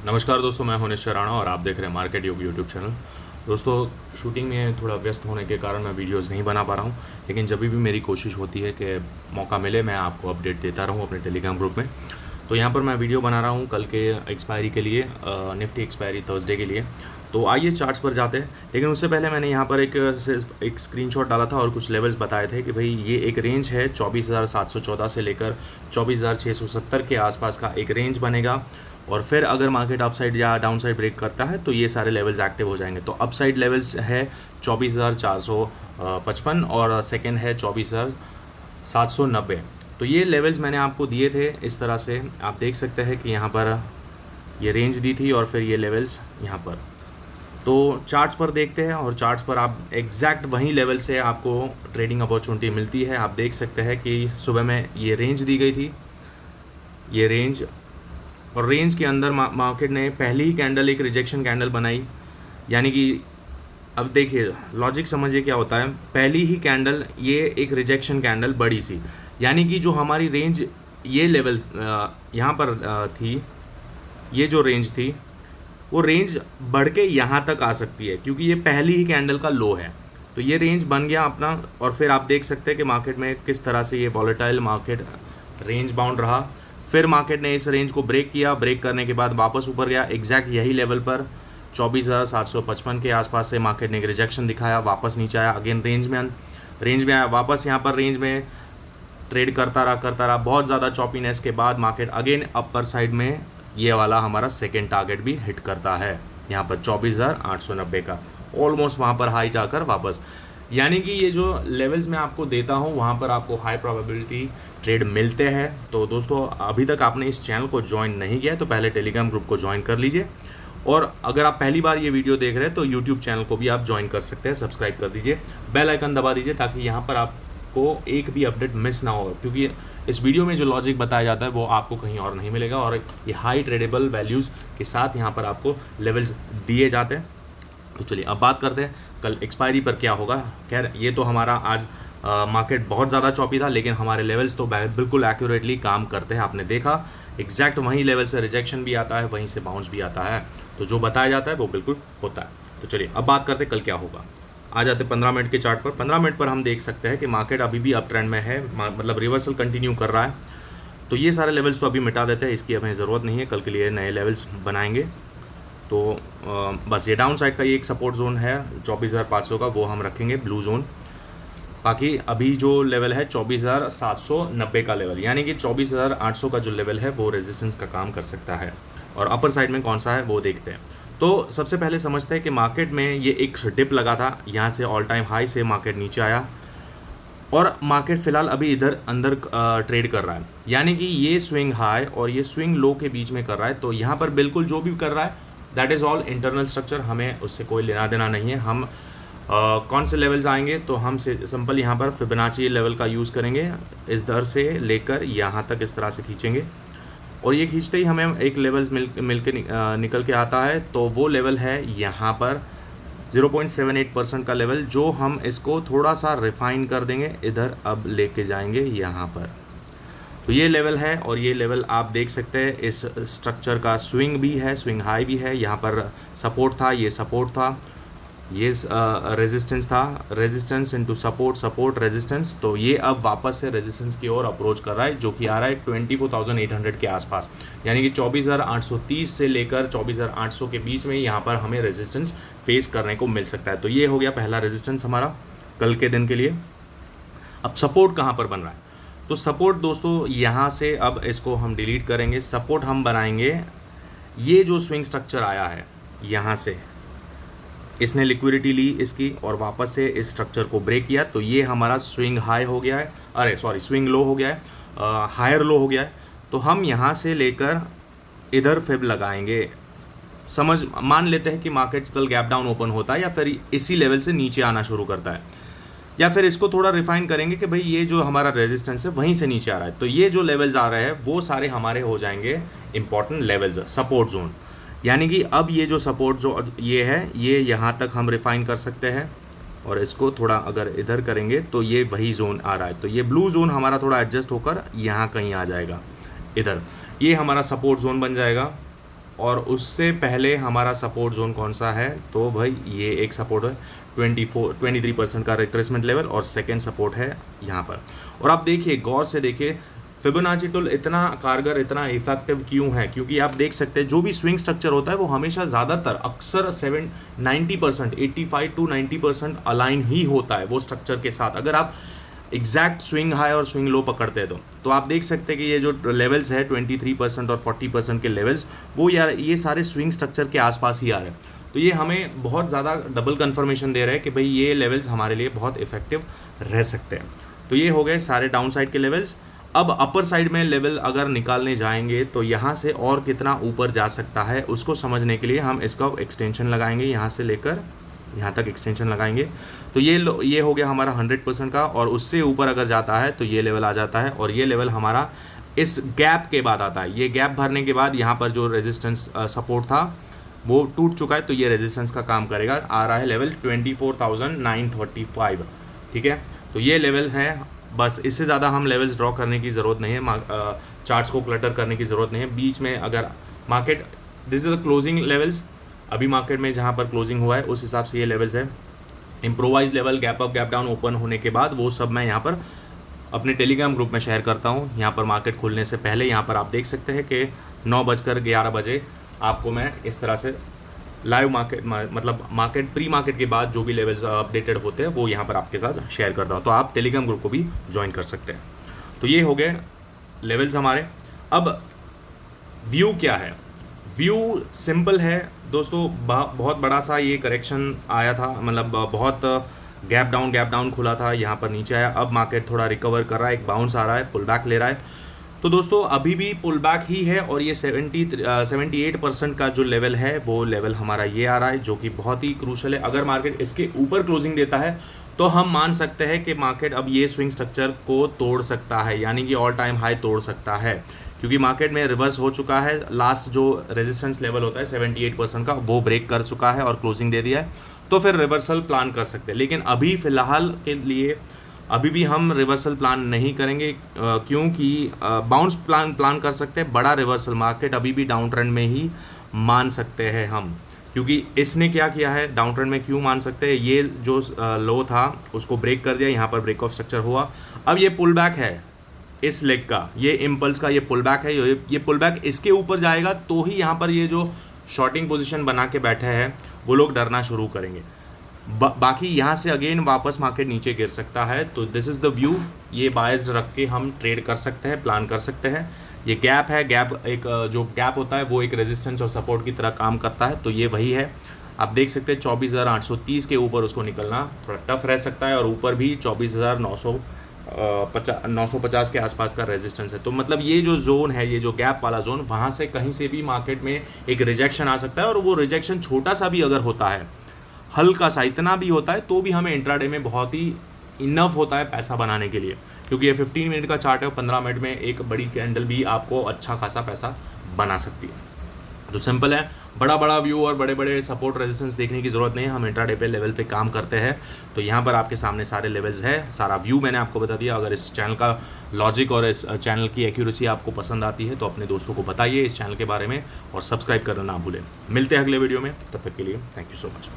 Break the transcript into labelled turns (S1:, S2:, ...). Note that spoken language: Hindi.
S1: नमस्कार दोस्तों, मैं हूं निश्चय राणा और आप देख रहे हैं मार्केट योग यूट्यूब चैनल। दोस्तों, शूटिंग में थोड़ा व्यस्त होने के कारण मैं वीडियोस नहीं बना पा रहा हूं, लेकिन जब भी मेरी कोशिश होती है कि मौका मिले मैं आपको अपडेट देता रहूं अपने टेलीग्राम ग्रुप में। तो यहाँ पर मैं वीडियो बना रहा हूँ कल के एक्सपायरी के लिए, निफ्टी एक्सपायरी थर्सडे के लिए। तो आइए चार्ट्स पर जाते हैं, लेकिन उससे पहले मैंने यहाँ पर सिर्फ एक स्क्रीनशॉट डाला था और कुछ लेवल्स बताए थे कि भाई ये एक रेंज है 24,714 से लेकर 24,670 के आसपास का एक रेंज बनेगा। और फिर अगर मार्केट अपसाइड या डाउन साइड ब्रेक करता है तो ये सारे लेवल्स एक्टिव हो जाएंगे। तो अपसाइड लेवल्स है 24,455 और सेकेंड है 24,790। तो ये लेवल्स मैंने आपको दिए थे, इस तरह से आप देख सकते हैं कि यहाँ पर ये रेंज दी थी और फिर ये लेवल्स यहाँ पर। तो चार्ट्स पर देखते हैं और चार्ट्स पर आप एग्जैक्ट वही लेवल से आपको ट्रेडिंग अपॉर्चुनिटी मिलती है। आप देख सकते हैं कि सुबह में ये रेंज दी गई थी, ये रेंज, और रेंज के अंदर मार्केट ने पहली ही कैंडल एक रिजेक्शन कैंडल बनाई। यानी कि अब देखिए लॉजिक समझिए क्या होता है। पहली ही कैंडल ये एक रिजेक्शन कैंडल बड़ी सी, यानी कि जो हमारी रेंज ये लेवल यहाँ पर थी, ये जो रेंज थी वो रेंज बढ़ के यहाँ तक आ सकती है क्योंकि ये पहली ही कैंडल का लो है। तो ये रेंज बन गया अपना, और फिर आप देख सकते हैं कि मार्केट में किस तरह से ये वॉलेटाइल मार्केट रेंज बाउंड रहा। फिर मार्केट ने इस रेंज को ब्रेक किया, ब्रेक करने के बाद वापस ऊपर गया एग्जैक्ट यही लेवल पर 24,755 के आसपास से मार्केट ने एक रिजेक्शन दिखाया, वापस नीचे आया, अगेन रेंज में आया, वापस यहाँ पर रेंज में ट्रेड करता रहा। बहुत ज़्यादा चॉपीनेस के बाद मार्केट अगेन अपर साइड में ये वाला हमारा सेकेंड टारगेट भी हिट करता है, यहाँ पर 24,890 का, ऑलमोस्ट वहाँ पर हाई जाकर वापस। यानी कि ये जो लेवल्स मैं आपको देता हूँ वहाँ पर आपको हाई प्रोबेबिलिटी ट्रेड मिलते हैं। तो दोस्तों, अभी तक आपने इस चैनल को ज्वाइन नहीं किया है तो पहले टेलीग्राम ग्रुप को ज्वाइन कर लीजिए, और अगर आप पहली बार ये वीडियो देख रहे हैं तो यूट्यूब चैनल को भी आप ज्वाइन कर सकते हैं। सब्सक्राइब कर दीजिए, बेल आइकन दबा दीजिए ताकि यहाँ पर आपको एक भी अपडेट मिस ना हो, क्योंकि इस वीडियो में जो लॉजिक बताया जाता है वो आपको कहीं और नहीं मिलेगा, और ये हाई ट्रेडेबल वैल्यूज़ के साथ यहाँ पर आपको लेवल्स दिए जाते हैं। तो चलिए अब बात करते हैं कल एक्सपायरी पर क्या होगा। खैर, ये तो हमारा आज मार्केट बहुत ज़्यादा चॉपी था, लेकिन हमारे लेवल्स तो बिल्कुल एक्यूरेटली काम करते हैं। आपने देखा एग्जैक्ट वहीं लेवल से रिजेक्शन भी आता है, वहीं से बाउंस भी आता है, तो जो बताया जाता है वो बिल्कुल होता है। तो चलिए अब बात करते हैं कल क्या होगा। आ जाते 15 मिनट के चार्ट पर। 15 मिनट पर हम देख सकते हैं कि मार्केट अभी भी अप ट्रेंड में है, मतलब रिवर्सल कंटिन्यू कर रहा है। तो ये सारे लेवल्स तो अभी मिटा देते हैं, इसकी हमें ज़रूरत नहीं है, कल के लिए नए लेवल्स बनाएंगे। तो बस ये डाउन साइड का ये एक सपोर्ट जोन है 24,500 का, वो हम रखेंगे ब्लू जोन। बाकी अभी जो लेवल है 24,790 का लेवल, यानी कि 24,800 का जो लेवल है वो रेजिस्टेंस का काम कर सकता है। और अपर साइड में कौन सा है वो देखते हैं। तो सबसे पहले समझते हैं कि मार्केट में ये एक डिप लगा था, यहाँ से ऑल टाइम हाई से मार्केट नीचे आया और मार्केट फिलहाल अभी इधर अंदर ट्रेड कर रहा है, यानी कि ये स्विंग हाई और ये स्विंग लो के बीच में कर रहा है। तो यहाँ पर बिल्कुल जो भी कर रहा है that is all internal structure, हमें उससे कोई लेना देना नहीं है। हम कौन से लेवल्स आएंगे तो हम सिंपल यहाँ पर फिबोनाची लेवल का यूज़ करेंगे, इस दर से लेकर यहाँ तक इस तरह से खींचेंगे, और ये खींचते ही हमें एक लेवल्स मिल के निकल के आता है। तो वो लेवल है यहाँ पर 0.78% का लेवल, जो हम इसको थोड़ा सा रिफाइन कर देंगे, इधर अब लेके जाएंगे यहाँ पर। तो ये लेवल है, और ये लेवल आप देख सकते हैं इस स्ट्रक्चर का स्विंग भी है, स्विंग हाई भी है। यहाँ पर सपोर्ट था, ये सपोर्ट था, ये रेजिस्टेंस था, resistance into support, support resistance. तो ये अब वापस से रेजिस्टेंस की ओर अप्रोच कर रहा है, जो कि आ रहा है 24,800 के आसपास, यानी कि 24,830 से लेकर 24,800 के बीच में यहाँ पर हमें रेजिस्टेंस फेस करने को मिल सकता है। तो ये हो गया पहला रेजिस्टेंस हमारा कल के दिन के लिए। अब सपोर्ट कहाँ पर बन रहा है, तो सपोर्ट दोस्तों यहाँ से अब इसको हम डिलीट करेंगे। सपोर्ट हम बनाएंगे, ये जो स्विंग स्ट्रक्चर आया है यहाँ से, इसने लिक्विडिटी ली इसकी और वापस से इस स्ट्रक्चर को ब्रेक किया, तो ये हमारा स्विंग हाई हो गया है, स्विंग लो हो गया है, हायर लो हो गया है। तो हम यहाँ से लेकर इधर फिब लगाएंगे। मान लेते हैं कि मार्केट्स कल गैप डाउन ओपन होता है या फिर इसी लेवल से नीचे आना शुरू करता है, या फिर इसको थोड़ा रिफाइन करेंगे कि भाई ये जो हमारा रेजिस्टेंस है वहीं से नीचे आ रहा है। तो ये जो लेवल्स आ रहे हैं वो सारे हमारे हो जाएंगे इंपॉर्टेंट लेवल्स, सपोर्ट जोन। यानी कि अब ये जो सपोर्ट जो ये है, ये यहाँ तक हम रिफाइन कर सकते हैं, और इसको थोड़ा अगर इधर करेंगे तो ये वही जोन आ रहा है। तो ये ब्लू जोन हमारा थोड़ा एडजस्ट होकर यहाँ कहीं आ जाएगा, इधर ये हमारा सपोर्ट जोन बन जाएगा। और उससे पहले हमारा सपोर्ट जोन कौन सा है, तो भाई ये एक सपोर्ट है 23% का रिट्रेसमेंट लेवल, और सेकेंड सपोर्ट है यहाँ पर। और आप देखिए, गौर से देखिए, फिबोनाची टूल इतना कारगर, इतना इफेक्टिव क्यों है, क्योंकि आप देख सकते हैं जो भी स्विंग स्ट्रक्चर होता है वो हमेशा ज़्यादातर अक्सर 90%, 85 to 90% अलाइन ही होता है वो स्ट्रक्चर के साथ। अगर आप एग्जैक्ट स्विंग हाई और स्विंग लो पकड़ते हैं तो आप देख सकते हैं कि ये जो लेवल्स है 23% और 40% के लेवल्स, वो यार ये सारे स्विंग स्ट्रक्चर के आसपास ही आ रहे हैं। तो ये हमें बहुत ज़्यादा डबल कंफर्मेशन दे रहा है कि भाई ये लेवल्स हमारे लिए बहुत इफेक्टिव रह सकते हैं। तो ये हो गए सारे डाउन साइड के लेवल्स। अब अपर साइड में लेवल अगर निकालने जाएंगे तो यहाँ से और कितना ऊपर जा सकता है उसको समझने के लिए हम इसका एक्सटेंशन लगाएंगे, यहाँ से लेकर यहाँ तक एक्सटेंशन लगाएंगे। तो ये हो गया हमारा 100% का, और उससे ऊपर अगर जाता है तो ये लेवल आ जाता है, और ये लेवल हमारा इस गैप के बाद आता है। ये गैप भरने के बाद यहाँ पर जो रेजिस्टेंस सपोर्ट था वो टूट चुका है, तो ये रेजिस्टेंस का काम करेगा। आ रहा है लेवल 24,935, ठीक है। तो ये लेवल है, बस इससे ज़्यादा हम लेवल्स ड्रॉ करने की ज़रूरत नहीं है, चार्ट्स को क्लटर करने की ज़रूरत नहीं है। बीच में अगर market, this is the closing levels, अभी मार्केट में जहाँ पर क्लोजिंग हुआ है उस हिसाब से ये लेवल्स है। Improvise level, gap up gap down open होने के बाद वो सब मैं यहाँ पर अपने टेलीग्राम ग्रुप में शेयर करता हूँ। यहाँ पर मार्केट खुलने से पहले यहाँ पर आप देख सकते हैं कि 9:11 बजे आपको मैं इस तरह से लाइव मार्केट, मतलब मार्केट प्री मार्केट के बाद जो भी लेवल्स अपडेटेड होते हैं वो यहाँ पर आपके साथ शेयर करता हूँ। तो आप टेलीग्राम ग्रुप को भी ज्वाइन कर सकते हैं। तो ये हो गए लेवल्स हमारे। अब व्यू क्या है? व्यू सिंपल है दोस्तों, बहुत बड़ा सा ये करेक्शन आया था, मतलब बहुत गैप डाउन खुला था, यहाँ पर नीचे आया। अब मार्केट थोड़ा रिकवर कर रहा है, एक बाउंस आ रहा है, पुल बैक ले रहा है। तो दोस्तों अभी भी पुल बैक ही है, और ये 78% का जो लेवल है वो लेवल हमारा ये आ रहा है, जो कि बहुत ही क्रूशल है। अगर मार्केट इसके ऊपर क्लोजिंग देता है तो हम मान सकते हैं कि मार्केट अब ये स्विंग स्ट्रक्चर को तोड़ सकता है, यानी कि ऑल टाइम हाई तोड़ सकता है, क्योंकि मार्केट में रिवर्स हो चुका है। लास्ट जो रेजिस्टेंस लेवल होता है 78% का, वो ब्रेक कर चुका है और क्लोजिंग दे दिया है। तो फिर रिवर्सल प्लान कर सकते हैं, लेकिन अभी फ़िलहाल के लिए अभी भी हम रिवर्सल प्लान नहीं करेंगे, क्योंकि बाउंस प्लान कर सकते हैं। बड़ा रिवर्सल मार्केट अभी भी डाउन ट्रेंड में ही मान सकते हैं हम, क्योंकि इसने क्या किया है, डाउन ट्रेंड में क्यों मान सकते हैं, ये जो लो था उसको ब्रेक कर दिया, यहाँ पर ब्रेक ऑफ स्ट्रक्चर हुआ। अब ये पुल बैक है इस लेग का, ये इम्पल्स का ये पुल बैक है, ये पुल बैक इसके ऊपर जाएगा तो ही यहाँ पर ये जो शॉर्टिंग पोजीशन बना के बैठे हैं वो लोग डरना शुरू करेंगे। बाकी यहाँ से अगेन वापस मार्केट नीचे गिर सकता है। तो दिस इज़ द व्यू, ये बायस्ड रख के हम ट्रेड कर सकते हैं, प्लान कर सकते हैं। ये गैप है, गैप एक जो गैप होता है वो एक रेजिस्टेंस और सपोर्ट की तरह काम करता है। तो ये वही है, आप देख सकते हैं 24,830 के ऊपर उसको निकलना थोड़ा टफ रह सकता है, और ऊपर भी 24,950 के आसपास का रेजिस्टेंस है। तो मतलब ये जो जोन है, ये जो गैप वाला जोन, वहाँ से कहीं से भी मार्केट में एक रिजेक्शन आ सकता है, और वो रिजेक्शन छोटा सा भी अगर होता है, हल्का सा इतना भी होता है, तो भी हमें इंट्राडे में बहुत ही इनफ होता है पैसा बनाने के लिए, क्योंकि ये 15 मिनट का चार्ट है। 15 मिनट में एक बड़ी कैंडल भी आपको अच्छा खासा पैसा बना सकती है। तो सिंपल है, बड़ा व्यू और बड़े सपोर्ट रेजिस्टेंस देखने की ज़रूरत नहीं है, हम इंट्राडे पे लेवल पे काम करते हैं। तो यहाँ पर आपके सामने सारे लेवल्स है, सारा व्यू मैंने आपको बता दिया। अगर इस चैनल का लॉजिक और इस चैनल की एक्यूरेसी आपको पसंद आती है तो अपने दोस्तों को बताइए इस चैनल के बारे में, और सब्सक्राइब करना ना भूलें। मिलते हैं अगले वीडियो में, तब तक के लिए थैंक यू सो मच।